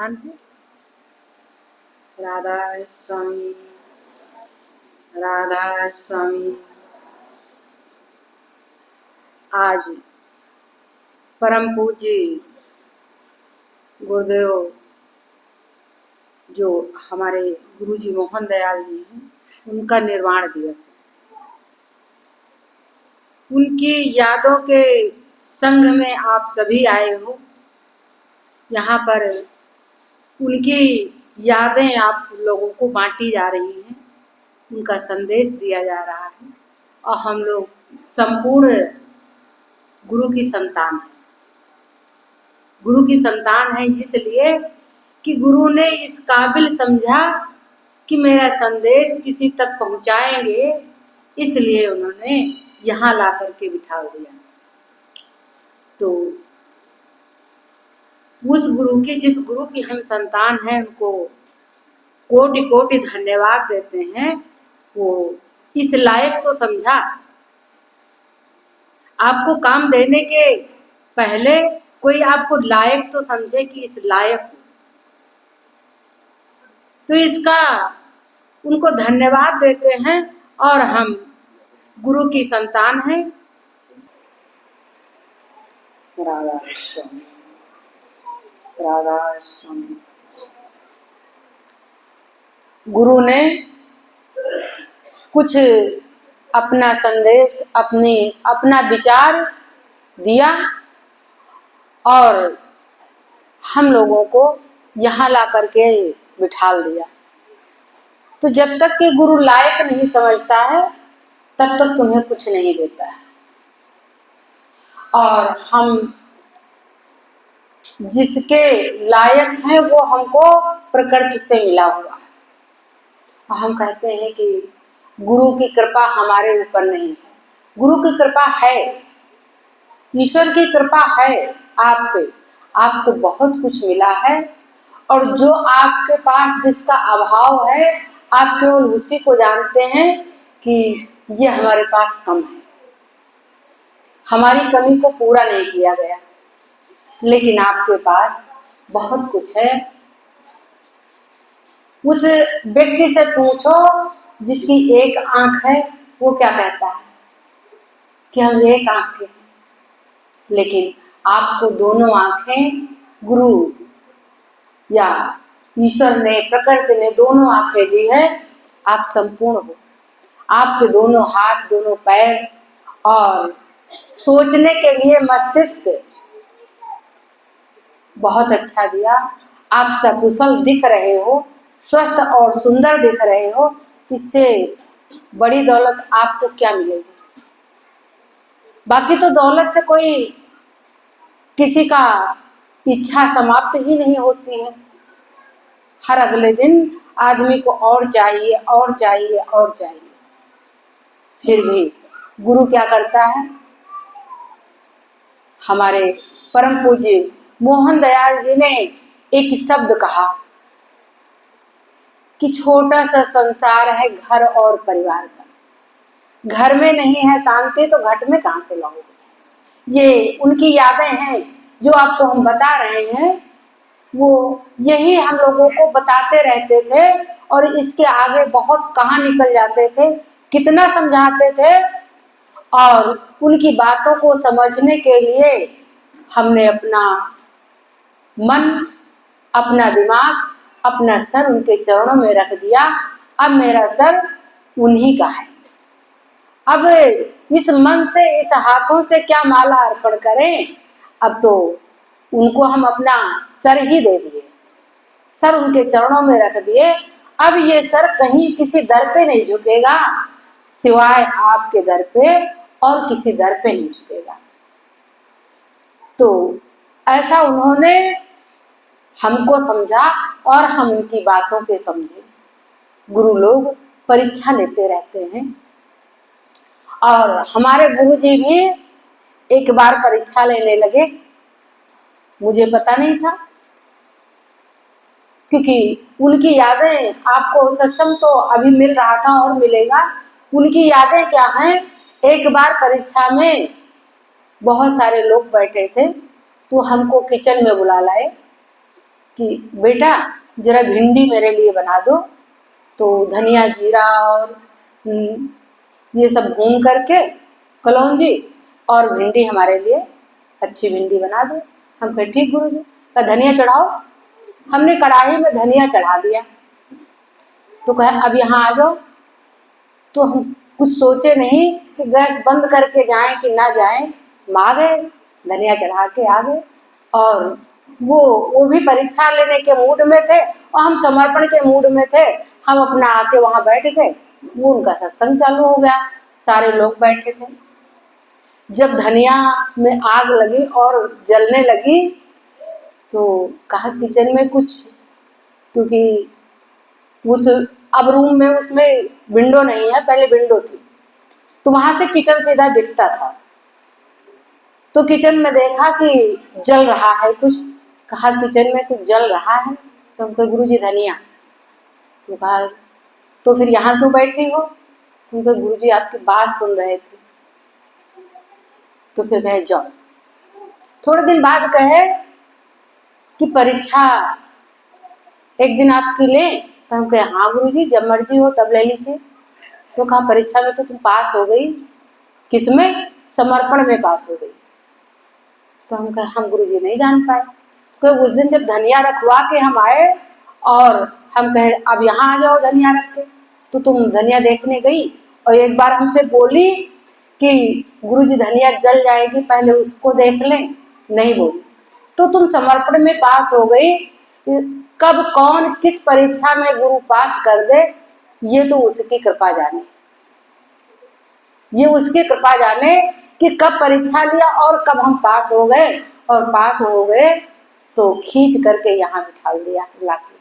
स्थान है। राधा स्वामी, राधा स्वामी। आज परम पूज्य गुरुदेव जो हमारे गुरुजी मोहन दयाल जी हैं, उनका निर्वाण दिवस है। उनकी यादों के संग में आप सभी आए हो। यहाँ पर उनकी यादें आप लोगों को बांटी जा रही हैं, उनका संदेश दिया जा रहा है और हम लोग संपूर्ण गुरु की संतान हैं। गुरु की संतान है इसलिए कि गुरु ने इस काबिल समझा कि मेरा संदेश किसी तक पहुंचाएंगे, इसलिए उन्होंने यहाँ ला करके बिठा दिया। तो उस गुरु की, जिस गुरु की हम संतान हैं, उनको कोटि कोटि धन्यवाद देते हैं। वो इस लायक तो समझा, आपको काम देने के पहले कोई आपको लायक तो समझे कि इस लायक हो, तो इसका उनको धन्यवाद देते हैं। और हम गुरु की संतान हैं। राधा स्वामी, राधा स्वामी। गुरु ने कुछ अपना संदेश, अपना विचार दिया और हम लोगों को यहाँ ला करके बिठाल दिया। तो जब तक कि गुरु लायक नहीं समझता है, तब तक तुम्हें कुछ नहीं देता है। और हम जिसके लायक हैं वो हमको प्रकृति से मिला हुआ है। और हम कहते हैं कि गुरु की कृपा हमारे ऊपर नहीं है। गुरु की कृपा है, ईश्वर की कृपा है आप पे, आपको बहुत कुछ मिला है। और जो आपके पास जिसका अभाव है, आप केवल उसी को जानते हैं कि ये हमारे पास कम है, हमारी कमी को पूरा नहीं किया गया। लेकिन आपके पास बहुत कुछ है। उस व्यक्ति से पूछो जिसकी एक आंख है, वो क्या कहता है कि हम एक आंख के हैं। लेकिन आपको दोनों आंखें गुरु या ईश्वर ने, प्रकृति ने दोनों आंखें दी है। आप संपूर्ण हो। आपके दोनों हाथ, दोनों पैर और सोचने के लिए मस्तिष्क बहुत अच्छा दिया। आप सकुशल दिख रहे हो, स्वस्थ और सुंदर दिख रहे हो। इससे बड़ी दौलत आपको क्या मिलेगी? बाकी तो दौलत से कोई किसी का इच्छा समाप्त ही नहीं होती है। हर अगले दिन आदमी को और चाहिए, और चाहिए, और चाहिए। फिर भी गुरु क्या करता है? हमारे परम पूज्य मोहन दयाल जी ने एक शब्द कहा कि छोटा सा संसार है घर और परिवार का। घर में नहीं है शांति तो घट में कहां से लाओगे? ये उनकी यादें हैं जो आपको हम बता रहे हैं। वो यही हम लोगों को बताते रहते थे और इसके आगे बहुत कहाँ निकल जाते थे, कितना समझाते थे। और उनकी बातों को समझने के लिए हमने अपना मन, अपना दिमाग, अपना सर उनके चरणों में रख दिया। अब मेरा सर उन्हीं का है। अब इस मन से, इस हाथों से क्या माला अर्पण करें? अब तो उनको हम अपना सर ही दे दिए, सर उनके चरणों में रख दिए। अब ये सर कहीं किसी दर पे नहीं झुकेगा सिवाय आपके दर पे, और किसी दर पे नहीं झुकेगा। तो ऐसा उन्होंने हमको समझा और हम उनकी बातों के समझे। गुरु लोग परीक्षा लेते रहते हैं और हमारे गुरुजी भी एक बार परीक्षा लेने लगे। मुझे पता नहीं था, क्योंकि उनकी यादें आपको सत्संग तो अभी मिल रहा था और मिलेगा। उनकी यादें क्या हैं? एक बार परीक्षा में बहुत सारे लोग बैठे थे, तो हमको किचन में बुला लाए कि बेटा जरा भिंडी मेरे लिए बना दो। तो धनिया जीरा और ये सब भून करके कलौंजी और भिंडी हमारे लिए अच्छी भिंडी बना दो। हम कहे ठीक गुरुजी। का धनिया चढ़ाओ। हमने कढ़ाई में धनिया चढ़ा दिया। तो कहे अब यहाँ आ जाओ। तो हम कुछ सोचे नहीं कि गैस बंद करके जाएं कि ना जाएं, हम आ गए, धनिया चढ़ा के आ गए। और वो भी परीक्षा लेने के मूड में थे और हम समर्पण के मूड में थे। हम अपना आके वहां बैठ गए। वो उनका सत्संग चालू हो गया, सारे लोग बैठे थे। जब धनिया में आग लगी और जलने लगी तो कहा किचन में कुछ, क्योंकि उस अब रूम में उसमें विंडो नहीं है, पहले विंडो थी, तो वहां से किचन सीधा दिखता था। तो किचन में देखा कि जल रहा है कुछ। कहा किचन में कुछ जल रहा है। तो हम कहे गुरुजी धनिया। तो कहा तो फिर यहाँ क्यों बैठी हो? तुम कहे गुरुजी आपकी बात सुन रहे थे। तो फिर कहे जाओ। थोड़े दिन बाद कहे कि परीक्षा एक दिन आपकी ले। तो हम कहे हाँ गुरुजी जब मर्जी हो तब ले लीजिए। तो कहा परीक्षा में तो तुम पास हो गई। किसमें? समर्पण में पास हो गई। तो हम कहे हम गुरुजी नहीं जान पाए। तो उस दिन जब धनिया रखवा के हम आए और हम कहे अब यहाँ आ जाओ धनिया रख के, तो तुम धनिया देखने गई और एक बार हमसे बोली कि गुरुजी धनिया जल जाएगी, पहले उसको देख लें। नहीं बोली। तो तुम समर्पण में पास हो गई। कब कौन किस परीक्षा में गुरु पास कर दे ये तो उसकी कृपा जाने। ये उसकी कृपा जाने कि कब परीक्षा लिया और कब हम पास हो गए। और पास हो गए तो खींच करके यहाँ बिठा दिया लाके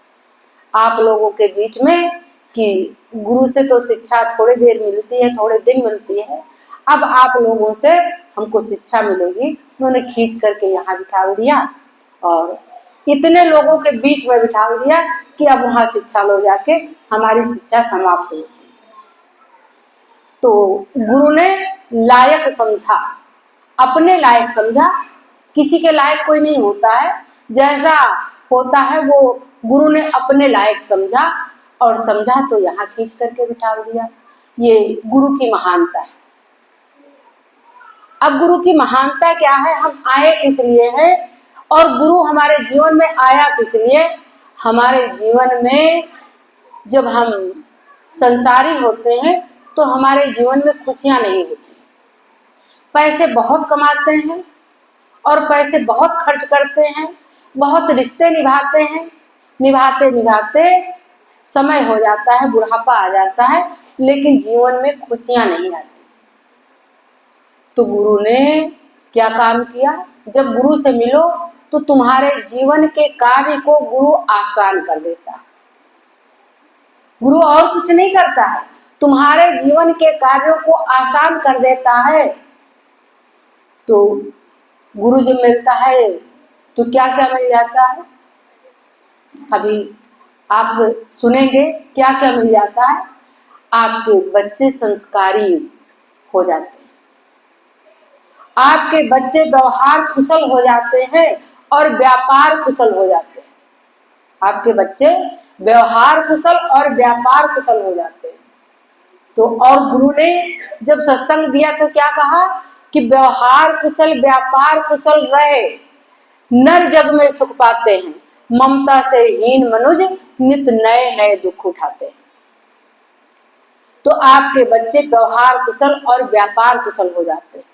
आप लोगों के बीच में कि गुरु से तो शिक्षा थोड़ी देर मिलती है, थोड़े दिन मिलती है, अब आप लोगों से हमको शिक्षा मिलेगी। उन्होंने खींच करके यहाँ बिठा दिया और इतने लोगों के बीच में बिठा दिया कि अब वहां शिक्षा लो जाके हमारी शिक्षा समाप्त होती। तो गुरु ने लायक समझा, अपने लायक समझा। किसी के लायक कोई नहीं होता है, जैसा होता है वो गुरु ने अपने लायक समझा और समझा तो यहाँ खींच करके बिठा दिया। ये गुरु की महानता है। अब गुरु की महानता क्या है, हम आए किस लिए हैं और गुरु हमारे जीवन में आया किस लिए। हमारे जीवन में जब हम संसारी होते हैं तो हमारे जीवन में खुशियां नहीं होती। पैसे बहुत कमाते हैं और पैसे बहुत खर्च करते हैं, बहुत रिश्ते निभाते हैं, निभाते निभाते समय हो जाता है, बुढ़ापा आ जाता है, लेकिन जीवन में खुशियां नहीं आती। तो गुरु ने क्या काम किया, जब गुरु से मिलो तो तुम्हारे जीवन के कार्य को गुरु आसान कर देता है। गुरु और कुछ नहीं करता है, तुम्हारे जीवन के कार्यों को आसान कर देता है। तो गुरु जब मिलता है तो क्या क्या मिल जाता है, अभी आप सुनेंगे क्या क्या मिल जाता है। आपके बच्चे संस्कारी हो जाते हैं, आपके बच्चे व्यवहार कुशल हो जाते हैं और व्यापार कुशल हो जाते हैं। आपके बच्चे व्यवहार कुशल और व्यापार कुशल हो जाते हैं। तो और गुरु ने जब सत्संग दिया तो क्या कहा कि व्यवहार कुशल व्यापार कुशल रहे, नर जग में सुख पाते हैं, ममता से हीन मनुज नित नए नए दुख उठाते हैं। तो आपके बच्चे व्यवहार कुशल और व्यापार कुशल हो जाते हैं।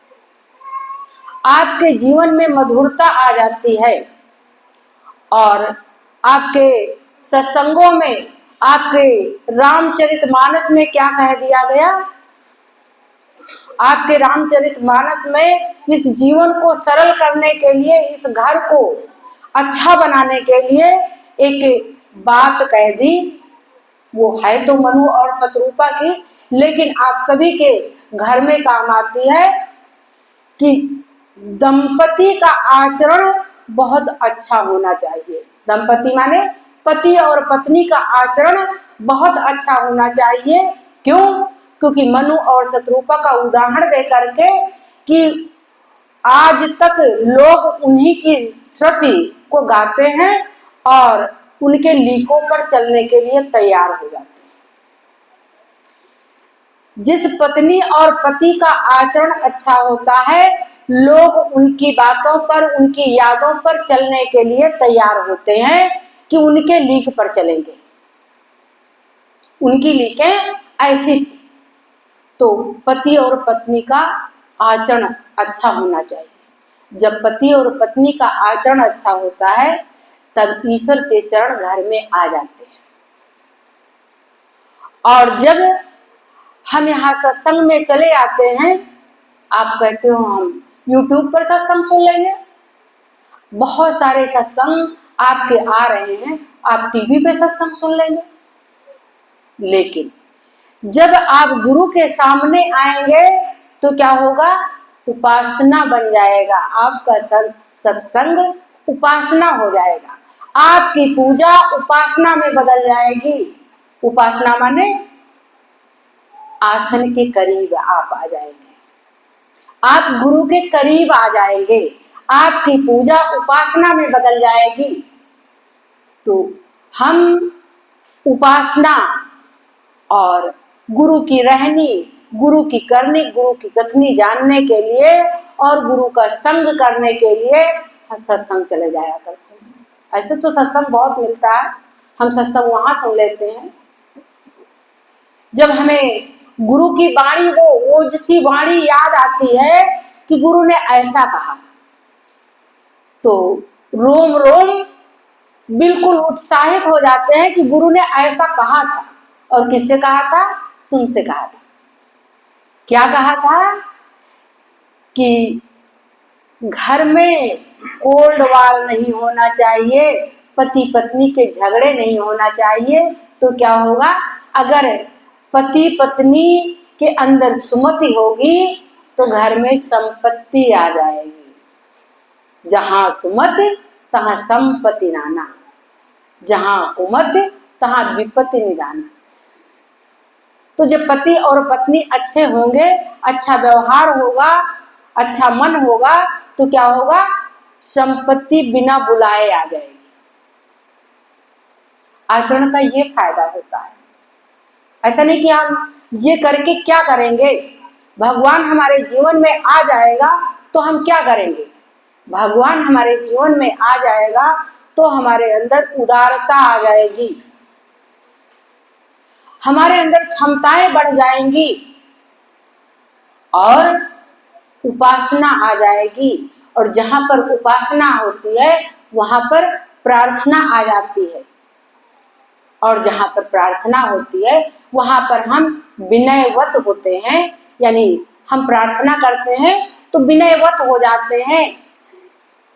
आपके जीवन में मधुरता आ जाती है और आपके सत्संगों में, आपके रामचरितमानस में क्या कह दिया गया, आपके रामचरितमानस में इस जीवन को सरल करने के लिए, इस घर को अच्छा बनाने के लिए एक बात कह दी। वो है तो मनु और शत्रुपा की, लेकिन आप सभी के घर में काम आती है कि दंपति का आचरण बहुत अच्छा होना चाहिए। दंपति माने पति और पत्नी का आचरण बहुत अच्छा होना चाहिए। क्यों? क्योंकि मनु और शत्रुपा का उदाहरण दे करके कि आज तक लोग उन्हीं की श्रुति को गाते हैं और उनके लीकों पर चलने के लिए तैयार हो जाते हैं। जिस पत्नी और पति का आचरण अच्छा होता है, लोग उनकी बातों पर, उनकी यादों पर चलने के लिए तैयार होते हैं कि उनके लीक पर चलेंगे। उनकी लीकें ऐसी थी। तो पति और पत्नी का आचरण अच्छा होना चाहिए। जब पति और पत्नी का आचरण अच्छा होता है, तब ईश्वर के चरण घर में आ जाते हैं। और जब हम यहाँ सत्संग में चले आते हैं, आप कहते हो हम YouTube पर सत्संग सुन लेंगे, बहुत सारे सत्संग आपके आ रहे हैं, आप टीवी पे सत्संग सुन लेंगे। लेकिन जब आप गुरु के सामने आएंगे तो क्या होगा? उपासना बन जाएगा। आपका सत्संग उपासना हो जाएगा। आपकी पूजा उपासना में बदल जाएगी। उपासना माने आसन के करीब आप आ जाएंगे, आप गुरु के करीब आ जाएंगे, आपकी पूजा उपासना में बदल जाएगी। तो हम उपासना और गुरु की रहनी, गुरु की करनी, गुरु की कथनी जानने के लिए और गुरु का संग करने के लिए सत्संग चले जाया करते हैं। ऐसे तो सत्संग बहुत मिलता है, हम सत्संग वहां सुन लेते हैं। जब हमें गुरु की वाणी, वो ओजसी वाणी याद आती है कि गुरु ने ऐसा कहा, तो रोम रोम बिल्कुल उत्साहित हो जाते हैं कि गुरु ने ऐसा कहा था। और किससे कहा था? तुमसे कहा था। क्या कहा था? कि घर में कोल्ड वार नहीं होना चाहिए, पति पत्नी के झगड़े नहीं होना चाहिए। तो क्या होगा? अगर पति पत्नी के अंदर सुमति होगी तो घर में संपत्ति आ जाएगी। जहां सुमति तहां संपत्ति नाना, जहां कुमति तहां विपत्ति निदाना। तो जब पति और पत्नी अच्छे होंगे, अच्छा व्यवहार होगा, अच्छा मन होगा, तो क्या होगा? संपत्ति बिना बुलाए आ जाएगी। आचरण का ये फायदा होता है। ऐसा नहीं कि हम ये करके क्या करेंगे, भगवान हमारे जीवन में आ जाएगा तो हम क्या करेंगे। भगवान हमारे जीवन में आ जाएगा तो हमारे अंदर उदारता आ जाएगी, हमारे अंदर क्षमताएं बढ़ जाएंगी और उपासना आ जाएगी। और जहां पर उपासना होती है वहां पर प्रार्थना आ जाती है। और जहां पर प्रार्थना होती है वहां पर हम विनयवत होते हैं, यानी हम प्रार्थना करते हैं तो विनयवत हो जाते हैं,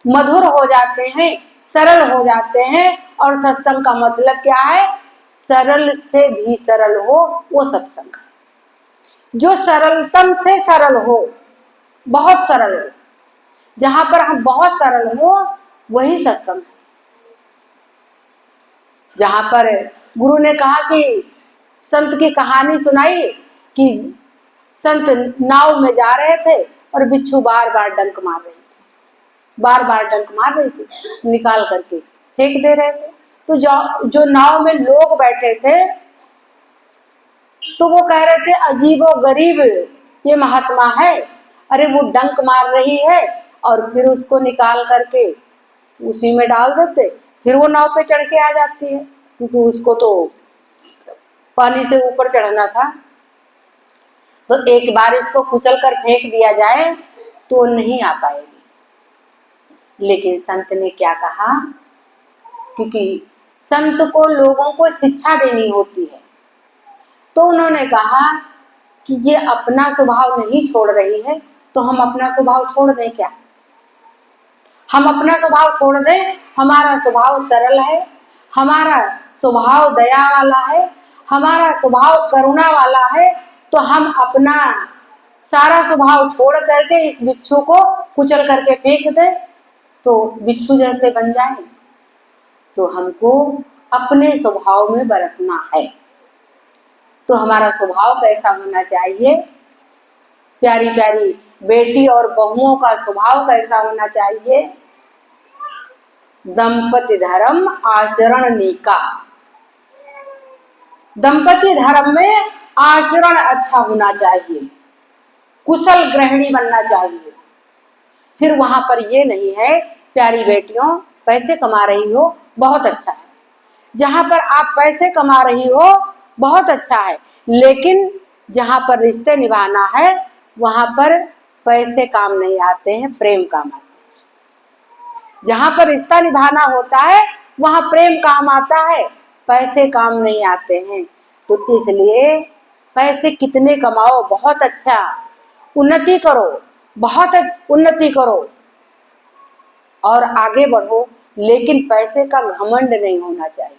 मधुर हो जाते हैं, सरल हो जाते हैं। और सत्संग का मतलब क्या है? सरल से भी सरल हो वो सत्संग। जो सरलतम से सरल हो, बहुत सरल हो, जहां पर हम बहुत सरल हो वही सत्संग। जहां पर गुरु ने कहा कि संत की कहानी सुनाई कि संत नाव में जा रहे थे और बिच्छू बार बार डंक मार रही थी, बार बार डंक मार रही थी, निकाल करके फेंक दे रहे थे। तो जो नाव में लोग बैठे थे तो वो कह रहे थे अजीबो गरीब ये महात्मा है, अरे वो डंक मार रही है और फिर उसको निकाल करके उसी में डाल देते, फिर वो नाव पे चढ़ के आ जाती है, क्योंकि उसको तो पानी से ऊपर चढ़ना था। तो एक बार इसको कुचल कर फेंक दिया जाए तो नहीं आ पाएगी। लेकिन संत ने क्या कहा? क्योंकि संत को लोगों को शिक्षा देनी होती है, तो उन्होंने कहा कि ये अपना स्वभाव नहीं छोड़ रही है तो हम अपना स्वभाव छोड़ दें क्या? हम अपना स्वभाव छोड़ दें। हमारा स्वभाव सरल है, हमारा स्वभाव दया वाला है, हमारा स्वभाव करुणा वाला है, तो हम अपना सारा स्वभाव छोड़ करके इस बिच्छू को कुचल करके फेंक दें तो बिच्छू जैसे बन जाए। तो हमको अपने स्वभाव में बरतना है। तो हमारा स्वभाव कैसा होना चाहिए? प्यारी प्यारी बेटी और बहुओं का स्वभाव कैसा होना चाहिए? दंपति धर्म आचरण नीका। दंपति धर्म में आचरण अच्छा होना चाहिए, कुशल गृहिणी बनना चाहिए। फिर वहां पर ये नहीं है प्यारी बेटियों, पैसे कमा रही हो बहुत अच्छा है, जहां पर आप पैसे कमा रही हो बहुत अच्छा है, लेकिन जहां पर रिश्ते निभाना है वहां पर पैसे काम नहीं आते हैं, प्रेम काम आते हैं। जहां पर रिश्ता निभाना होता है वहां प्रेम काम आता है, पैसे काम नहीं आते हैं। तो इसलिए पैसे कितने कमाओ बहुत अच्छा, उन्नति करो, बहुत उन्नति करो और आगे बढ़ो, लेकिन पैसे का घमंड नहीं होना चाहिए।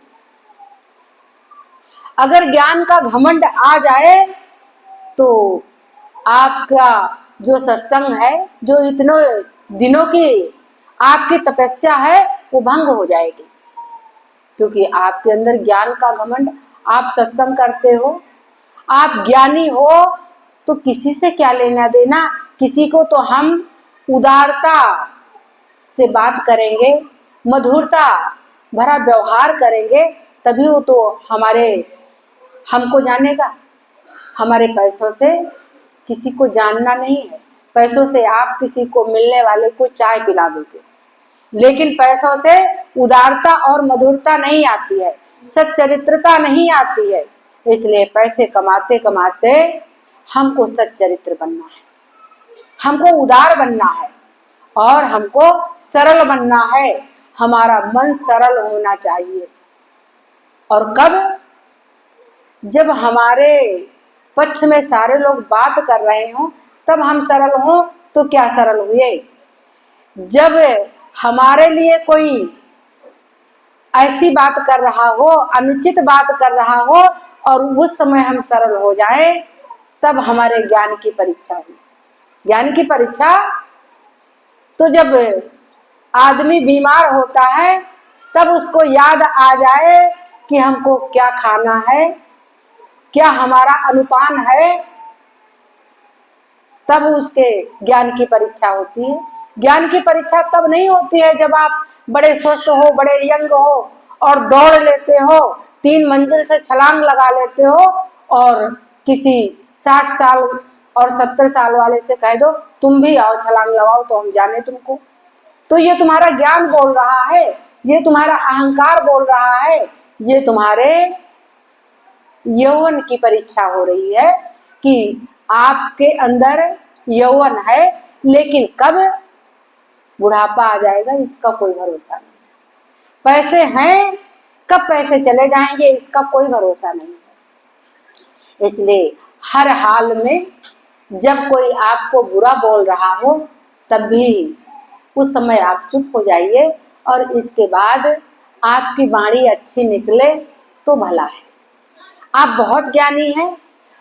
अगर ज्ञान का घमंड आ जाए तो आपका जो सत्संग है, जो इतने दिनों की आपकी तपस्या है, वो भंग हो जाएगी। क्योंकि आपके अंदर ज्ञान का घमंड, आप सत्संग करते हो, आप ज्ञानी हो, तो किसी से क्या लेना देना। किसी को तो हम उदारता से बात करेंगे, मधुरता भरा व्यवहार करेंगे, तभी वो तो हमको जानेगा। हमारे पैसों से किसी को जानना नहीं है। पैसों से आप किसी को मिलने वाले को चाय पिला दोगे, लेकिन पैसों से उदारता और मधुरता नहीं आती है, सच्चरित्रता नहीं आती है। इसलिए पैसे कमाते कमाते हमको सच्चरित्र बनना है, हमको उदार बनना है और हमको सरल बनना है। हमारा मन सरल होना चाहिए। और कब? जब हमारे पक्ष में सारे लोग बात कर रहे हों तब हम सरल हों, तो क्या सरल हुए? जब हमारे लिए कोई ऐसी बात कर रहा हो, अनुचित बात कर रहा हो और उस समय हम सरल हो जाएं, तब हमारे ज्ञान की परीक्षा हुई। ज्ञान की परीक्षा तो जब आदमी बीमार होता है तब उसको याद आ जाए कि हमको क्या खाना है, क्या हमारा अनुपान है, तब उसके ज्ञान की परीक्षा होती है। ज्ञान की परीक्षा तब नहीं होती है जब आप बड़े स्वस्थ हो, बड़े यंग हो और दौड़ लेते हो, 3 मंजिल से छलांग लगा लेते हो और किसी 60 साल और 70 साल वाले से कह दो तुम भी आओ छलांग लगाओ तो हम जाने तुमको। तो ये तुम्हारा ज्ञान बोल रहा है, ये तुम्हारा अहंकार बोल रहा है, ये तुम्हारे यौवन की परीक्षा हो रही है कि आपके अंदर यौवन है, लेकिन कब बुढ़ापा आ जाएगा इसका कोई भरोसा नहीं। पैसे हैं, कब पैसे चले जाएंगे इसका कोई भरोसा नहीं है। इसलिए हर हाल में जब कोई आपको बुरा बोल रहा हो तब भी उस समय आप चुप हो जाइए और इसके बाद आपकी वाणी अच्छी निकले तो भला है। आप बहुत ज्ञानी हैं,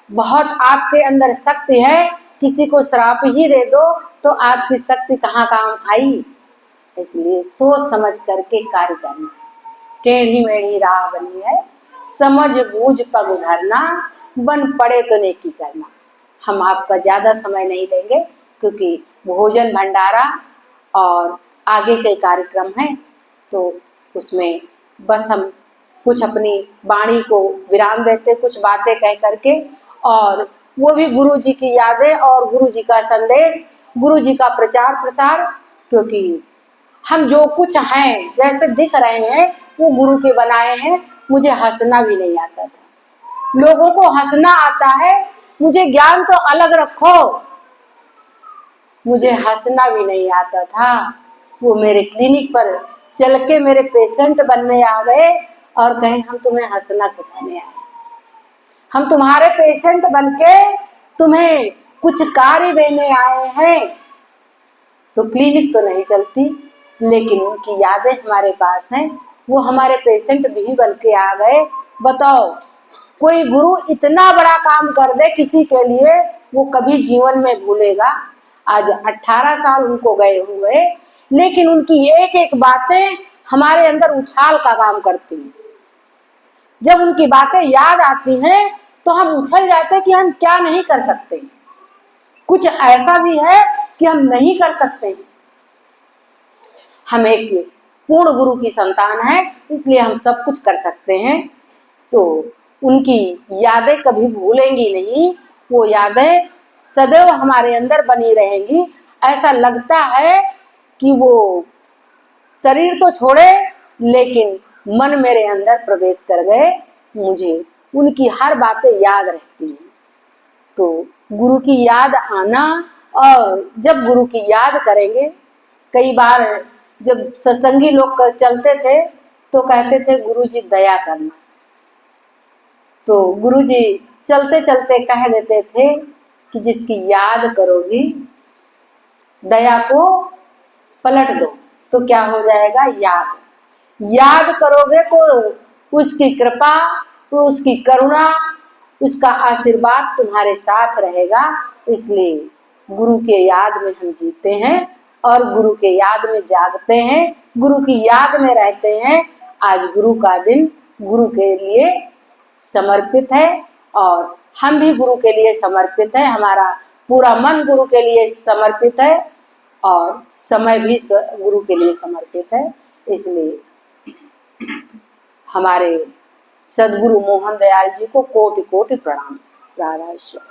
बहुत आपके अंदर शक्ति है, किसी को श्राप ही दे दो तो आपकी शक्ति कहाँ काम आई। इसलिए सोच समझ करके कार्य करना है। टेढ़ी मेढ़ी राह बनी है, समझ बूझ पग धरना, बन पड़े तो नेकी करना। हम आपका ज्यादा समय नहीं लेंगे क्योंकि भोजन भंडारा और आगे के कार्यक्रम हैं, तो उसमें बस हम कुछ अपनी वाणी को विराम देते, कुछ बातें कह करके, और वो भी गुरु जी की यादें और गुरु जी का संदेश, गुरु जी का प्रचार प्रसार। क्योंकि हम जो कुछ हैं, जैसे दिख रहे हैं, वो गुरु के बनाए हैं। मुझे हंसना भी नहीं आता था, लोगों को हंसना आता है, मुझे ज्ञान तो अलग रखो, मुझे हंसना भी नहीं आता था। वो मेरे क्लिनिक पर चल के मेरे पेशेंट बनने आ गए और कहे हम तुम्हें हंसना सिखाने आए, हम तुम्हारे पेशेंट बनके तुम्हें कुछ कार्य देने आए हैं। तो क्लिनिक तो नहीं चलती, लेकिन उनकी यादें हमारे पास हैं, वो हमारे पेशेंट भी बनके आ गए। बताओ, कोई गुरु इतना बड़ा काम कर दे किसी के लिए, वो कभी जीवन में भूलेगा? आज 18 साल उनको गए हुए, लेकिन उनकी एक एक बातें हमारे अंदर उछाल का काम करती हैं। जब उनकी बातें याद आती हैं तो हम उछल जाते हैं कि हम क्या नहीं कर सकते। कुछ ऐसा भी है कि हम नहीं कर सकते। हम एक पूर्ण गुरु की संतान है, इसलिए हम सब कुछ कर सकते हैं। तो उनकी यादें कभी भूलेंगी नहीं, वो यादें सदैव हमारे अंदर बनी रहेंगी। ऐसा लगता है कि वो शरीर तो छोड़े लेकिन मन मेरे अंदर प्रवेश कर गए, मुझे उनकी हर बातें याद रहती हैं। तो गुरु की याद आना, और जब गुरु की याद करेंगे, कई बार जब सत्संगी लोग चलते थे तो कहते थे गुरु जी दया करना, तो गुरु जी चलते चलते कह देते थे कि जिसकी याद करोगी दया को पलट दो, तो क्या हो जाएगा, याद करोगे तो उसकी कृपा, उसकी करुणा, उसका आशीर्वाद तुम्हारे साथ रहेगा। इसलिए गुरु के याद में हम जीते हैं और गुरु के याद में जागते हैं, गुरु की याद में रहते हैं। आज गुरु का दिन गुरु के लिए समर्पित है और हम भी गुरु के लिए समर्पित है, हमारा पूरा मन गुरु के लिए समर्पित है और समय भी गुरु के लिए समर्पित है। इसलिए हमारे सदगुरु मोहन दयाल जी को कोटि कोटि प्रणाम। राधा श्याम।